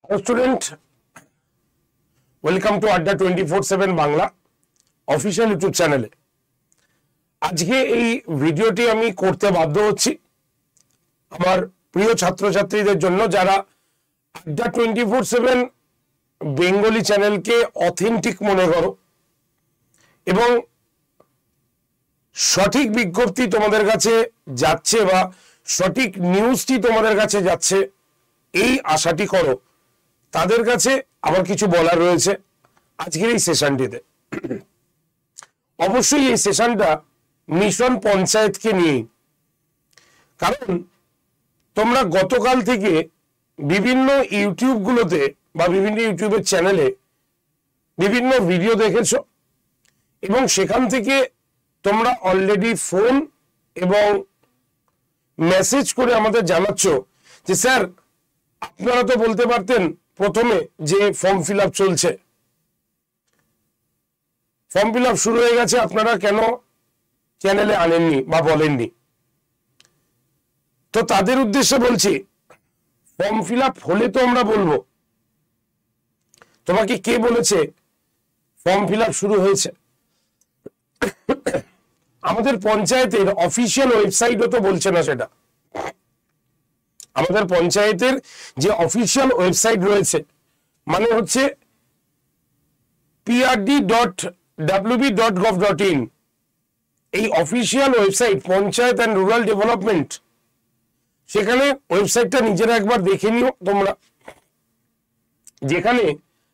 Hello student, welcome to Adda 24/7 Bangla official YouTube চ্যানেলে। আজকে এই ভিডিওটি আমি করতে বাধ্য হচ্ছি আমার প্রিয় ছাত্রছাত্রীদের জন্য, যারা Adda 24/7 বেঙ্গলি চ্যানেলকে অথেন্টিক মনে করো এবং সঠিক বিজ্ঞপ্তি তোমাদের কাছে যাচ্ছে বা সঠিক নিউজটি তোমাদের কাছে যাচ্ছে এই আশাটি করো। তাদের কাছে আবার কিছু বলার রয়েছে আজকের এই সেশনটিতে। অবশ্যই এই সেশনটা মিশন পঞ্চায়েতকে নিয়েই, কারণ তোমরা গতকাল থেকে বিভিন্ন ইউটিউবগুলোতে বা বিভিন্ন ইউটিউবের চ্যানেলে বিভিন্ন ভিডিও দেখেছো এবং সেখান থেকে তোমরা অলরেডি ফোন এবং মেসেজ করে আমাদের জানাচ্ছ যে স্যার আপনারা তো বলতে পারতেন প্রথমে যে ফর্ম ফিল আপ চলছে, ফর্ম ফিল আপ শুরু হয়ে গেছে, আপনারা কেন চ্যানেলে আনেননি বা বলেননি। তো তাদের উদ্দেশ্যে বলছি, ফর্ম ফিল আপ হলে তো আমরা বলবো। তোমাকে কে বলেছে ফর্ম ফিল আপ শুরু হয়েছে? আমাদের পঞ্চায়েতের অফিসিয়াল ওয়েবসাইটও তো বলছে না সেটা। আমাদের পঞ্চায়েতের যে অফিসিয়াল ওয়েবসাইট রয়েছে, মানে হচ্ছে prd.wb.gov.in, এই official website panchayat and rural development, সেখানে ওয়েবসাইটটা নিজেরা একবার দেখে নিও তোমরা, যেখানে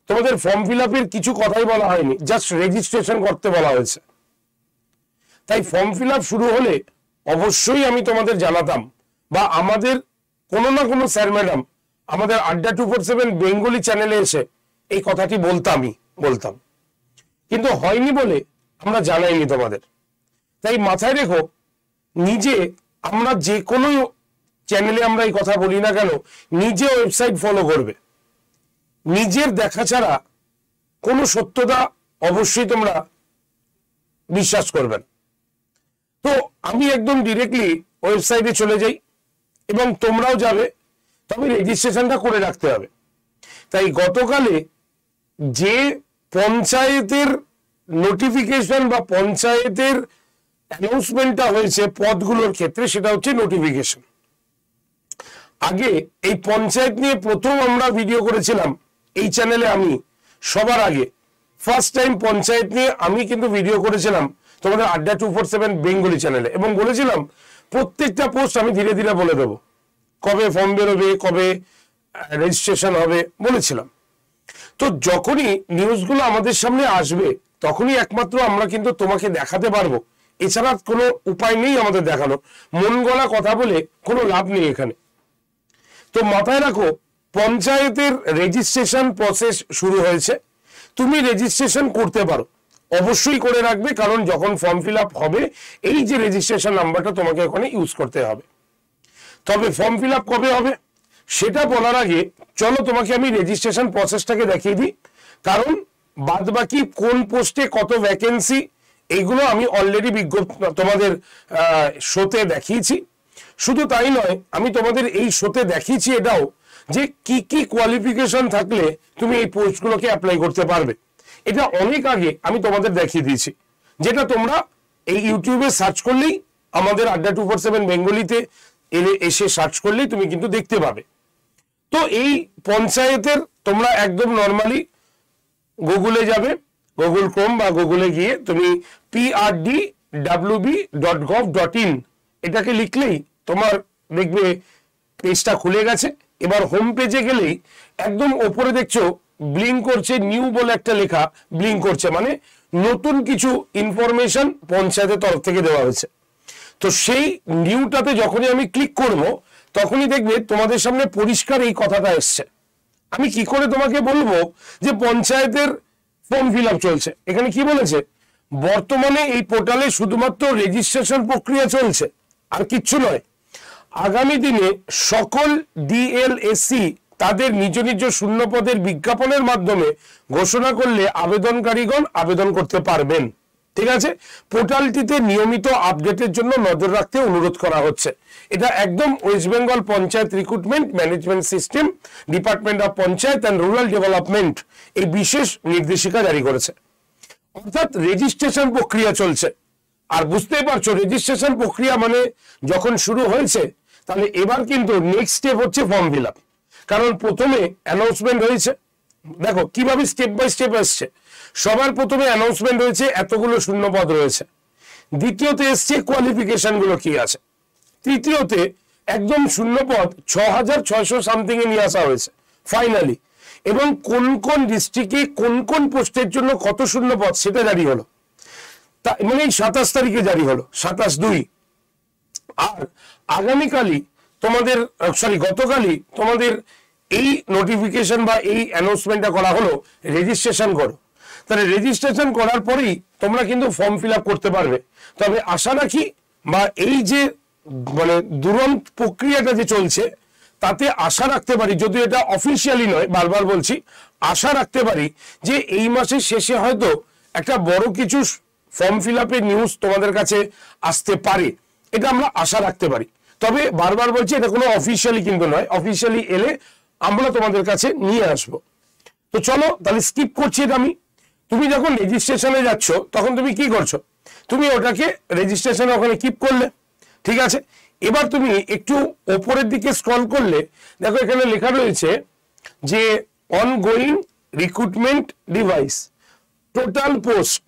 তোমাদের ফর্ম ফিল আপের কিছু কথাই বলা হয়নি, জাস্ট রেজিস্ট্রেশন করতে বলা হয়েছে। তাই ফর্ম ফিল আপ শুরু হলে অবশ্যই আমি তোমাদের জানাতাম, বা আমাদের কোনো না কোনো স্যার ম্যাডাম আমাদের Adda 24/7 বেঙ্গলি চ্যানেলে এসে এই কথাটি বলতাম, কিন্তু হয়নি বলে আমরা জানাইনি তোমাদের। তাই মাথায় রেখো, নিজে আমরা যে কোনো চ্যানেলে আমরা এই কথা বলি না কেন, নিজে ওয়েবসাইট ফলো করবে। নিজের দেখা ছাড়া কোনো সত্যতা অবশ্যই তোমরা বিশ্বাস করবে না। তো আমি একদম ডিরেক্টলি ওয়েবসাইটে চলে যাই এবং তোমরাও যাবে, তবে রেজিস্ট্রেশনটা করে রাখতে হবে। তাই গতকালে যে পঞ্চায়েতের নোটিফিকেশন বা পঞ্চায়েতের অ্যানাউন্সমেন্টটা হয়েছে পদগুলোর ক্ষেত্রে, সেটা হচ্ছে নোটিফিকেশন। আগে এই পঞ্চায়েত নিয়ে প্রথম আমরা ভিডিও করেছিলাম এই চ্যানেলে, আমি সবার আগে ফার্স্ট টাইম পঞ্চায়েত নিয়ে আমি কিন্তু ভিডিও করেছিলাম তোমাদের Adda 24/7 বেঙ্গলি চ্যানেলে, এবং বলেছিলাম প্রত্যেকটা পোস্ট আমি ধীরে ধীরে বলে দেবো, কবে ফর্ম বেরোবে, কবে রেজিস্ট্রেশন হবে বলেছিলাম। তো যখনই নিউজগুলো আমাদের সামনে আসবে তখনই একমাত্র আমরা কিন্তু তোমাকে দেখাতে পারবো, এছাড়া কোনো উপায় নেই আমাদের দেখানো। মন গলা কথা বলে কোনো লাভ নেই এখানে। তো মাথায় রাখো, পঞ্চায়েতের রেজিস্ট্রেশন প্রসেস শুরু হয়েছে। তুমি রেজিস্ট্রেশন করতে পারো, অবশ্যই করে রাখবে, কারণ যখন ফর্ম ফিল আপ হবে এই যে রেজিস্ট্রেশন নাম্বারটা তোমাকে ওখানে ইউজ করতে হবে। তবে ফর্ম ফিল আপ কবে হবে সেটা বলার আগে চলো তোমাকে আমি রেজিস্ট্রেশন প্রসেসটাকে দেখিয়ে দিই, কারণ বাদ বাকি কোন পোস্টে কত ভ্যাকেন্সি এইগুলো আমি অলরেডি তোমাদের শোতে দেখিয়েছি। শুধু তাই নয়, আমি তোমাদের এই শোতে দেখিয়েছি এটাও যে কি কি কোয়ালিফিকেশন থাকলে তুমি এই পোস্টগুলোকে অ্যাপ্লাই করতে পারবে। এটা অনেক আগে আমি তোমাদের দেখিয়ে দিয়েছি, যেটা তোমরা এই ইউটিউবে সার্চ করলেই, আমাদের Adda 24/7 বেঙ্গলিতে এসে সার্চ করলেই তুমি কিন্তু দেখতে পাবে। তো এই পঞ্চায়েতের তোমরা একদম নর্মালি গুগলে যাবে, গুগল ক্রোম বা গুগলে গিয়ে তুমি prd.wb.gov.in এটাকে লিখলেই তোমার দেখবে পেজটা খুলে গেছে। এবার হোম পেজে গেলেই একদম ওপরে দেখছো ব্লিঙ্ক করছে, নিউ বলে একটা লেখা ব্লিঙ্ক করছে, মানে নতুন কিছু ইনফরমেশন পঞ্চায়েতের তরফ থেকে দেওয়া হয়েছে। তো সেই নিউটাতে যখনই আমি ক্লিক করব তখনই দেখবে তোমাদের সামনে পরিষ্কার এই কথাটা এসছে। আমি কি করে তোমাকে বলবো যে পঞ্চায়েতের ফর্ম ফিল আপ চলছে? এখানে কি বলেছে, বর্তমানে এই পোর্টালে শুধুমাত্র রেজিস্ট্রেশন প্রক্রিয়া চলছে, আর কিচ্ছু নয়। আগামী দিনে সকল ডিএলএসসি তাদের নিজ নিজ শূন্য পদের বিজ্ঞাপনের মাধ্যমে ঘোষণা করলে আবেদনকারীগণ আবেদন করতে পারবেন। ঠিক আছে, পোর্টালটিতে নিয়মিত আপডেটের জন্য নজর রাখতে অনুরোধ করা হচ্ছে। এটা একদম West Bengal panchayat recruitment management system, department of panchayat and rural development এই বিশেষ নির্দেশিকা জারি করেছে। অর্থাৎ রেজিস্ট্রেশন প্রক্রিয়া চলছে। আর বুঝতেই পারছো রেজিস্ট্রেশন প্রক্রিয়া মানে যখন শুরু হয়েছে, তাহলে এবার কিন্তু নেক্সট স্টেপ হচ্ছে ফর্ম ফিল আপ। কারণ প্রথমে অ্যানাউন্সমেন্ট হয়েছে, দেখো কিভাবে স্টেপ বাই স্টেপ আসছে। সবার প্রথমে অ্যানাউন্সমেন্ট হয়েছে এতগুলো শূন্যপদ রয়েছে, দ্বিতীয়তে এসছে কোয়ালিফিকেশন গুলো কি আছে, তৃতীয়তে একদম শূন্যপদ 6,600 সামথিং এ নিয়ে আসা হয়েছে ফাইনালি, এবং কোন কোন ডিস্ট্রিক্টে কোন কোন পোস্টের জন্য কত শূন্যপদ সেটা জারি হলো, মানে 27 তারিখে জারি হলো, 27/2। আর আগামীকালই তোমাদের গতকালই তোমাদের এই নোটিফিকেশন বা এই অ্যানাউন্সমেন্টটা করা হলো রেজিস্ট্রেশন করো। তাহলে রেজিস্ট্রেশন করার পরেই তোমরা কিন্তু ফর্ম ফিল আপ করতে পারবে। তবে আশা রাখি বা এই যে মানে দুরন্ত প্রক্রিয়াটা যে চলছে তাতে আশা রাখতে পারি, যদি এটা অফিসিয়ালি নয়, বারবার বলছি, আশা রাখতে পারি যে এই মাসের শেষে হয়তো একটা বড় কিছু ফর্ম ফিল আপের নিউজ তোমাদের কাছে আসতে পারে, এটা আমরা আশা রাখতে পারি। তবে বারবার বলছি এটা কোনো অফিসিয়ালি কিন্তু নয়, অফিসিয়ালি এলে আমরা তোমাদের কাছে নিয়ে আসবো। তো চলো তাহলে স্কিপ করছি এটা আমি। তুমি যখন রেজিস্ট্রেশনে যাচ্ছ তখন তুমি কি করছো, তুমি ওটাকে রেজিস্ট্রেশনে ওখানে কিপ করলে, ঠিক আছে। এবার তুমি একটু ওপরের দিকে স্ক্রল করলে দেখো এখানে লেখা রয়েছে যে ongoing recruitment device, total post,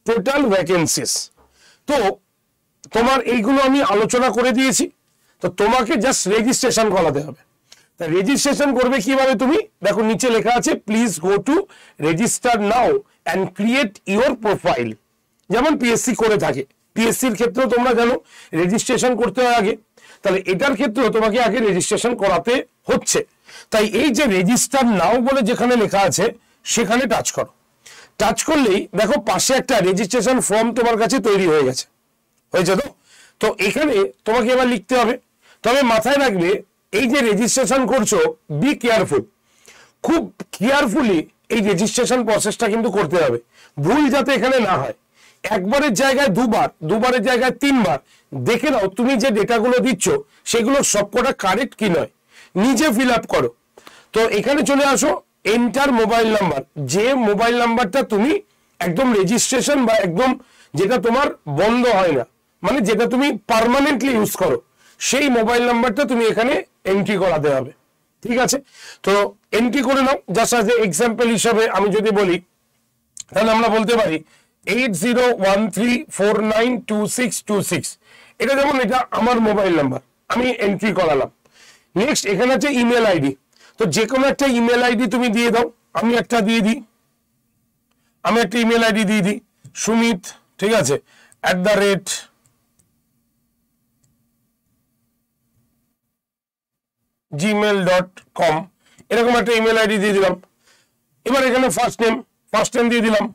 total vacancies. তো তোমার এইগুলো আমি আলোচনা করে দিয়েছি, তো তোমাকে জাস্ট রেজিস্ট্রেশন করাতে হবে। তা রেজিস্ট্রেশন করবে কিভাবে, তুমি দেখো নিচে লেখা আছে please go to register now and create your profile, যেমন পিএসসি করে থাকে। পিএসসির ক্ষেত্রেও তোমরা জানো রেজিস্ট্রেশন করতে হয় আগে, তাহলে এটার ক্ষেত্রেও তোমাকে আগে রেজিস্ট্রেশন করাতে হচ্ছে। তাই এই যে রেজিস্টার নাও বলে যেখানে লেখা আছে সেখানে টাচ করো। টাচ করলেই দেখো পাশে একটা রেজিস্ট্রেশন ফর্ম তোমার কাছে তৈরি হয়ে গেছে, হয়েছে তো। তো এখানে তোমাকে এবার লিখতে হবে। তবে মাথায় রাখবে এই যে রেজিস্ট্রেশন করছো বি কেয়ারফুল, খুব কেয়ারফুলি এই রেজিস্ট্রেশন প্রসেসটা কিন্তু করতে হবে, ভুল যাতে এখানে না হয়। একবারের জায়গায় দুবার, দুবারের জায়গায় তিনবার দেখে নাও তুমি যে ডেটাগুলো দিচ্ছ সেগুলো সবকটা কারেক্ট কি নয়, নিজে ফিল আপ করো। তো এখানে চলে আসো এন্টার মোবাইল নাম্বার, যে মোবাইল নাম্বারটা তুমি একদম রেজিস্ট্রেশন বা একদম যেটা তোমার বন্ধ হয় না, মানে যেটা তুমি পার্মানেন্টলি ইউজ করো, সেই মোবাইল নাম্বারটা তুমি এখানে এন্ট্রি করাতে হবে, ঠিক আছে। তো এন্ট্রি করে নাও। জাস্ট অ্যাজ এ এক্সাম্পল হিসাবে আমি যদি বলি তাহলে আমরা বলতে পারি 8013492626, এটা যেমন এটা আমার মোবাইল নাম্বার, আমি এন্ট্রি করালাম। নেক্সট এখানে আছে ইমেল আইডি, তো যে কোনো একটা ইমেল আইডি তুমি দিয়ে দাও। আমি একটা দিয়ে দিই, আমি একটা ইমেল আইডি দিয়ে দিই সুমিত, ঠিক আছে, @gmail.com, এরকম একটা ইমেল আইডি দিয়ে দিলাম। এবার এখানে ফার্স্ট নেম দিয়ে দিলাম।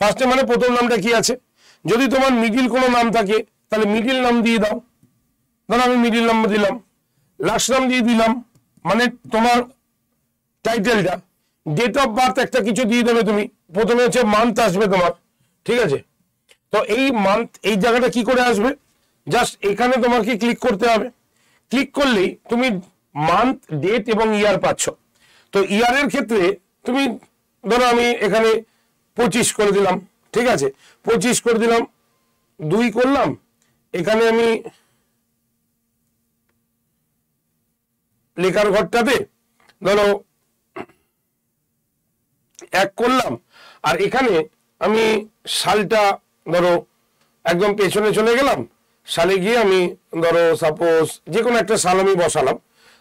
ফার্স্ট নেম মানে প্রথম নামটা কি আছে, যদি তোমার মিডিল কোনো নাম থাকে তাহলে মিডিল নাম দিয়ে দাও, ধরো আমি মিডিল নাম দিলাম। লাস্ট নাম দিয়ে দিলাম, মানে তোমার টাইটেলটা। ডেট অফ বার্থ একটা কিছু দিয়ে দেবে তুমি, প্রথমে হচ্ছে মান্থ আসবে তোমার, ঠিক আছে। তো এই মান্থ এই জায়গাটা কি করে আসবে, জাস্ট এখানে তোমাকে ক্লিক করতে হবে। ক্লিক করলেই তুমি মান্থ, ডেট এবং ইয়ার পাচ্ছ। তো ইয়ারের ক্ষেত্রে তুমি ধরো আমি এখানে 25 করে দিলাম, ঠিক আছে, 25 করে দিলাম, 2 করলাম, এখানে আমি লেখার ঘরটাতে ধরো 1 করলাম, আর এখানে আমি সালটা ধরো একদম পেছনে চলে গেলাম, সালে গিয়ে আমি ধরো সাপোজ যে কোনো একটা সাল আমি বসালাম,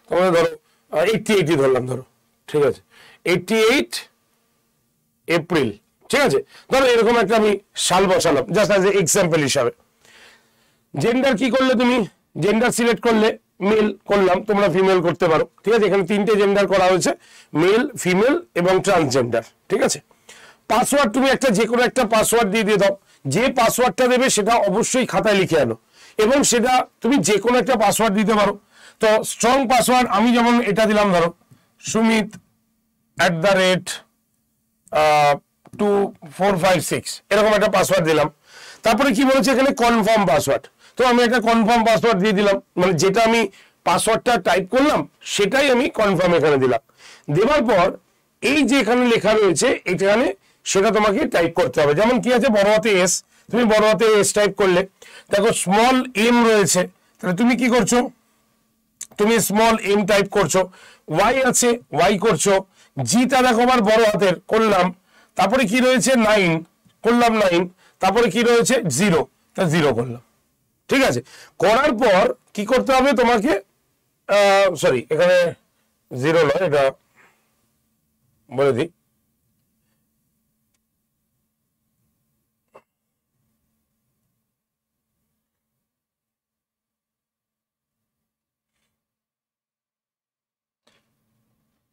তোমরা ধরো 88 ধরলাম, ধরো ঠিক আছে 88 এপ্রিল, ঠিক আছে, ধরো এরকম একটা আমি সাল বসালাম জাস্ট অ্যাজ এ এক্সাম্পল হিসাবে। জেন্ডার কি করলে তুমি, জেন্ডার সিলেক্ট করলে মেল করলাম, তোমরা ফিমেল করতে পারো, ঠিক আছে। এখানে 3টে জেন্ডার করা হয়েছে, মেল, ফিমেল এবং ট্রান্সজেন্ডার, ঠিক আছে। পাসওয়ার্ড তুমি একটা যে কোনো একটা পাসওয়ার্ড দিয়ে দাও, যে পাসওয়ার্ডটা দেবে সেটা অবশ্যই খাতায় লিখে আনো, এবং সেটা তুমি যে কোনো একটা পাসওয়ার্ড দিতে পারো। তো স্ট্রং পাসওয়ার্ড আমি যেমন এটা দিলাম, ধরো সুমিত 123456 এরকম একটা পাসওয়ার্ড দিলাম। তারপরে কি বলেছে এখানে কনফার্ম পাসওয়ার্ড, তো আমি একটা কনফার্ম পাসওয়ার্ড দিয়ে দিলাম, মানে যেটা আমি পাসওয়ার্ডটা টাইপ করলাম সেটাই আমি কনফার্ম এখানে দিলাম। দেওয়ার পর এই যে এখানে লেখা রয়েছে এখানে সেটা তোমাকে টাইপ করতে হবে। যেমন কি আছে বড় হাতে এস, তুমি বড় হাতে এস টাইপ করলে, দেখো স্মল এম রয়েছে, তাহলে তুমি কি করছো, তুমি স্মল এম টাইপ করছো। ওয়াই আছে ওয়াই করছো, জিটা দেখো আমার বড় হাতের করলাম, তারপরে কি রয়েছে 9 করলাম 9, তারপরে কি রয়েছে 0, তা 0 করলাম। ঠিক আছে, করার পর কি করতে হবে তোমাকে, সরি এখানে 0 নয়, এটা বলে দিই,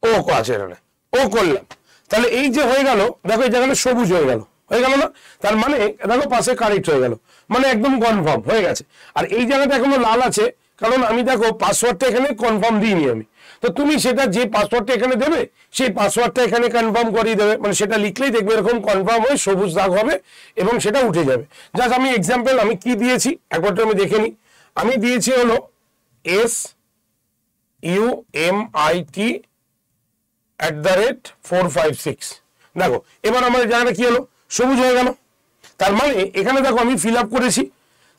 ও আছে এখানে, ও করলাম। তাহলে এই যে হয়ে গেল, দেখো এই জায়গাটা সবুজ হয়ে গেল না, তার মানে দেখো পাশে কারেক্ট হয়ে গেল, মানে একদম কনফার্ম হয়ে গেছে। আর এই জায়গাটা এখনো লাল আছে, কারণ আমি দেখো পাসওয়ার্ডটা এখানে কনফার্ম দিইনি আমি। তো তুমি সেটা যে পাসওয়ার্ডটা এখানে দেবে সেই পাসওয়ার্ডটা এখানে কনফার্ম করিয়ে দেবে, মানে সেটা লিখলেই দেখবে এরকম কনফার্ম হয়ে সবুজ দাগ হবে এবং সেটা উঠে যাবে। জাস্ট আমি এক্সাম্পল আমি কি দিয়েছি একবারটা আমি দেখে নিই। আমি দিয়েছি হলো SUMIT@456। দেখো এবার আমার জায়গাটা কি হলো, সবুজ হয়ে গেল। তার মানে এখানে দেখো আমি ফিল আপ করেছি,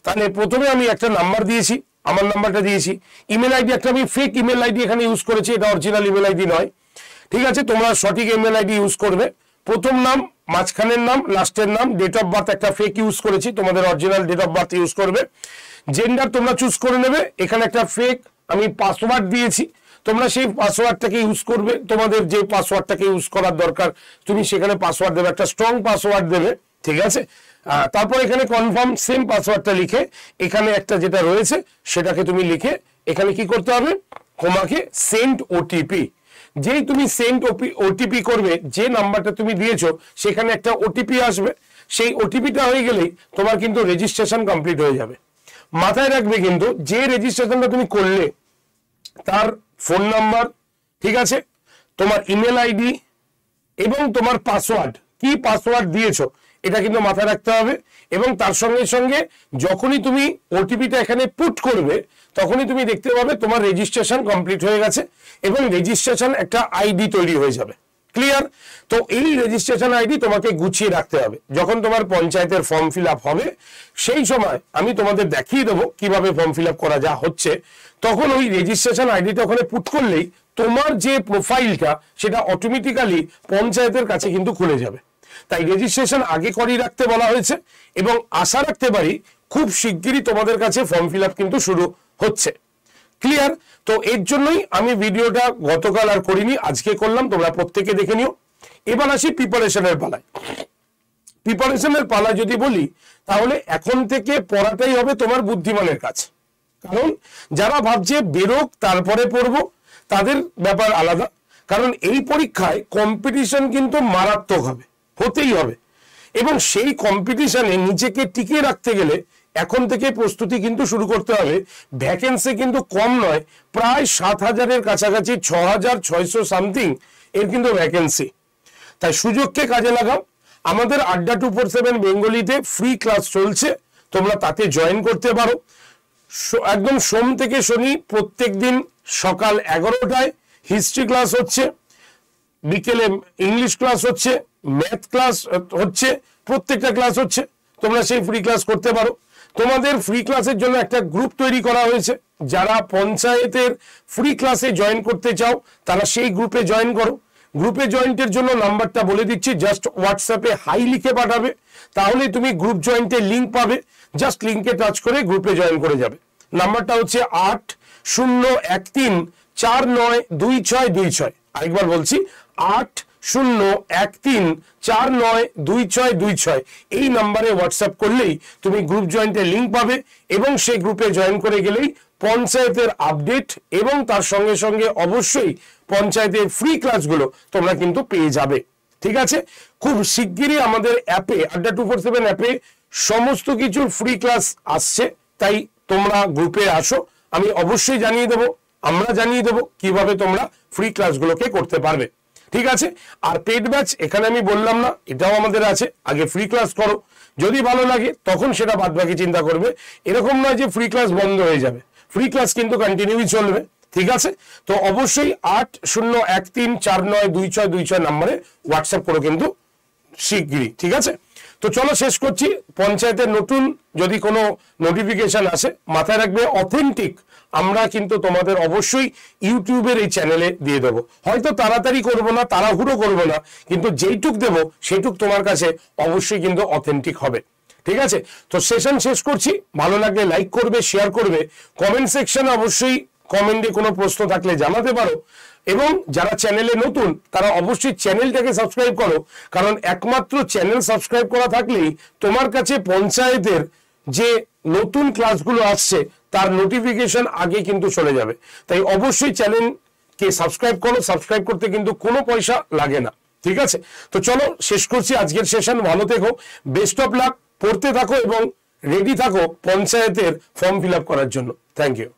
তাহলে প্রথমে আমি একটা নাম্বার দিয়েছি, আমার নাম্বারটা দিয়েছি, ইমেল আইডি একটা আমি ফেক ইমেল আইডি এখানে ইউজ করেছি, এটা অরিজিনাল ইমেল আইডি নয়। ঠিক আছে, তোমরা সঠিক ইমেল আইডি ইউজ করবে। প্রথম নাম, মাঝখানের নাম, লাস্টের নাম, ডেট অফ বার্থ একটা ফেক ইউজ করেছি, তোমাদের original date of birth use করবে। জেন্ডার তোমরা চুজ করে নেবে, এখানে একটা ফেক আমি পাসওয়ার্ড দিয়েছি, তোমরা সেই পাসওয়ার্ডটাকে ইউজ করবে, তোমাদের যে পাসওয়ার্ডটাকে ইউজ করার দরকার তুমি সেখানে পাসওয়ার্ড দেবে, একটা স্ট্রং পাসওয়ার্ড দেবে। ঠিক আছে, তারপর এখানে কনফার্ম সেম পাসওয়ার্ডটা লিখে এখানে একটা যেটা রয়েছে সেটাকে তুমি লিখে এখানে কি করতে হবে, তোমাকে সেন্ড ওটিপি, যেই তুমি সেন্ড ওটিপি করবে, যে নাম্বারটা তুমি দিয়েছো সেখানে একটা ওটিপি আসবে, সেই ওটিপিটা হয়ে গেলেই তোমার কিন্তু রেজিস্ট্রেশন কমপ্লিট হয়ে যাবে। মাথায় রাখবে কিন্তু যে রেজিস্ট্রেশনটা তুমি করলে তার ফোন নাম্বার, ঠিক আছে, তোমার ইমেল আইডি এবং তোমার পাসওয়ার্ড, কি পাসওয়ার্ড দিয়েছো এটা কিন্তু মাথায় রাখতে হবে। এবং তার সঙ্গে সঙ্গে যখনই তুমি ওটিপিটা এখানে পুট করবে তখনই তুমি দেখতে পাবে তোমার রেজিস্ট্রেশন কমপ্লিট হয়ে গেছে এবং রেজিস্ট্রেশন একটা আইডি তৈরি হয়ে যাবে। ক্লিয়ার? তো এই রেজিস্ট্রেশন আইডি তোমাকে গুছিয়ে রাখতে হবে। যখন তোমার পঞ্চায়েতের ফর্ম ফিল আপ হবে সেই সময় আমি তোমাদের দেখিয়ে দেবো কিভাবে ফর্ম ফিল আপ করা যা হচ্ছে। তখন ওই রেজিস্ট্রেশন আইডিটা ওখানে পুট করলেই তোমার যে প্রোফাইলটা সেটা অটোমেটিক্যালি পঞ্চায়েতের কাছে কিন্তু খুলে যাবে। তাই রেজিস্ট্রেশন আগে করিয়ে রাখতে বলা হয়েছে এবং আশা রাখতে পারি খুব শিগগিরই তোমাদের কাছে ফর্ম ফিল আপ কিন্তু শুরু হচ্ছে। ক্লিয়ার? তো এর জন্যই আমি ভিডিওটা গতকাল আর করিনি, আজকে করলাম, তোমরা প্রত্যেকে দেখে নিও। এবার আসি প্রিপারেশনের পালায়। প্রিপারেশনের পালায় যদি বলি তাহলে এখন থেকে পড়াটাই হবে তোমার বুদ্ধিমানের কাজ। কারণ যারা ভাবছে বেরোক তারপরে পড়বো তাদের ব্যাপার আলাদা, কারণ এই পরীক্ষায় কম্পিটিশন কিন্তু মারাত্মক হবে, হতেই হবে, এবং সেই কম্পিটিশনে নিজেকে টিকিয়ে রাখতে গেলে এখন থেকে প্রস্তুতি কিন্তু শুরু করতে হবে। ভ্যাকেন্সি কিন্তু কম নয়, প্রায় 7,000-এর কাছাকাছি, 6,600 সামথিং এর কিন্তু ভ্যাকেন্সি। তাই সুযোগকে কাজে লাগাও। আমাদের আড্ডা 247 বেঙ্গলিতে ফ্রি ক্লাস চলছে, তোমরা তাতে জয়েন করতে পারো। একদম সোম থেকে শনি প্রত্যেক দিন সকাল 11টায় হিস্ট্রি ক্লাস হচ্ছে, বিকেলে ইংলিশ ক্লাস হচ্ছে, ম্যাথ ক্লাস হচ্ছে, প্রত্যেকটা ক্লাস হচ্ছে, তোমরা সেই ফ্রি ক্লাস করতে পারো। তোমাদের ফ্রি ক্লাসের জন্য একটা গ্রুপ তৈরি করা হয়েছে, যারা পঞ্চায়েতের ফ্রি ক্লাসে জয়েন করতে চাও তারা সেই গ্রুপে জয়েন করো। গ্রুপে জয়েন্টের জন্য নাম্বারটা বলে দিচ্ছি, জাস্ট হোয়াটসঅ্যাপে হাই লিখে পাঠাবে, তাহলে তুমি গ্রুপ জয়েন্টের লিঙ্ক পাবে, জাস্ট লিঙ্কে টাচ করে গ্রুপে জয়েন করে যাবে। নাম্বারটা হচ্ছে 8013492626। আরেকবার বলছি 8013492626। এই নাম্বারে হোয়াটসঅ্যাপ করলেই তুমি গ্রুপ জয়েন্টের লিঙ্ক পাবে এবং সেই গ্রুপে জয়েন করে গেলেই পঞ্চায়েতের আপডেট এবং তার সঙ্গে সঙ্গে অবশ্যই পঞ্চায়েতের ফ্রি ক্লাসগুলো তোমরা কিন্তু পেয়ে যাবে। ঠিক আছে, খুব শিগগিরই আমাদের অ্যাপে আড্ডা 247 অ্যাপে সমস্ত কিছুর ফ্রি ক্লাস আসছে, তাই তোমরা গ্রুপে আসো, আমি অবশ্যই জানিয়ে দেবো, আমরা জানিয়ে দেবো কিভাবে তোমরা ফ্রি ক্লাসগুলোকে করতে পারবে। ঠিক আছে। আর পেড ব্যাচ এখানে আমি বললাম না, এটাও আমাদের আছে। আগে ফ্রি ক্লাস করো, যদি ভালো লাগে তখন সেটা বাদ বাকি চিন্তা করবে। এরকম নয় যে ফ্রি ক্লাস বন্ধ হয়ে যাবে, ফ্রি ক্লাস কিন্তু কন্টিনিউই চলবে। ঠিক আছে, তো অবশ্যই 8013492626 নাম্বারে হোয়াটসঅ্যাপ করো কিন্তু শিগগিরই। ঠিক আছে, তো চলো শেষ করছি। পঞ্চায়েতের নতুন যদি কোনো নোটিফিকেশন আসে, মাথায় রাখবে অথেন্টিক আমরা কিন্তু তোমাদের অবশ্যই ইউটিউবের এই চ্যানেলে দিয়ে দেবো। হয়তো তাড়াতাড়ি করবো না, তাড়াহুড়ো করবো না, কিন্তু যেইটুক দেবো সেইটুক তোমার কাছে অবশ্যই কিন্তু অথেন্টিক হবে। ঠিক আছে, তো সেশন শেষ করছি। ভালো লাগলে লাইক করবে, শেয়ার করবে, কমেন্ট সেকশনে অবশ্যই কমেন্টে কোনো প্রশ্ন থাকলে জানাতে পারো। এবং যারা চ্যানেলে নতুন তারা অবশ্যই চ্যানেলটাকে সাবস্ক্রাইব করো, কারণ একমাত্র চ্যানেল সাবস্ক্রাইব করা থাকলেই তোমার কাছে পঞ্চায়েতের যে নতুন ক্লাসগুলো আসছে তার নোটিফিকেশন আগে কিন্তু চলে যাবে। তাই অবশ্যই চ্যানেলকে সাবস্ক্রাইব করো, সাবস্ক্রাইব করতে কিন্তু কোনো পয়সা লাগে না। ঠিক আছে, তো চলো শেষ করছি আজকের সেশন। ভালো থেকো, বেস্ট অফ লাক, পড়তে থাকো এবং রেডি থাকো পঞ্চায়েতের ফর্ম ফিল আপ করার জন্য। Thank you.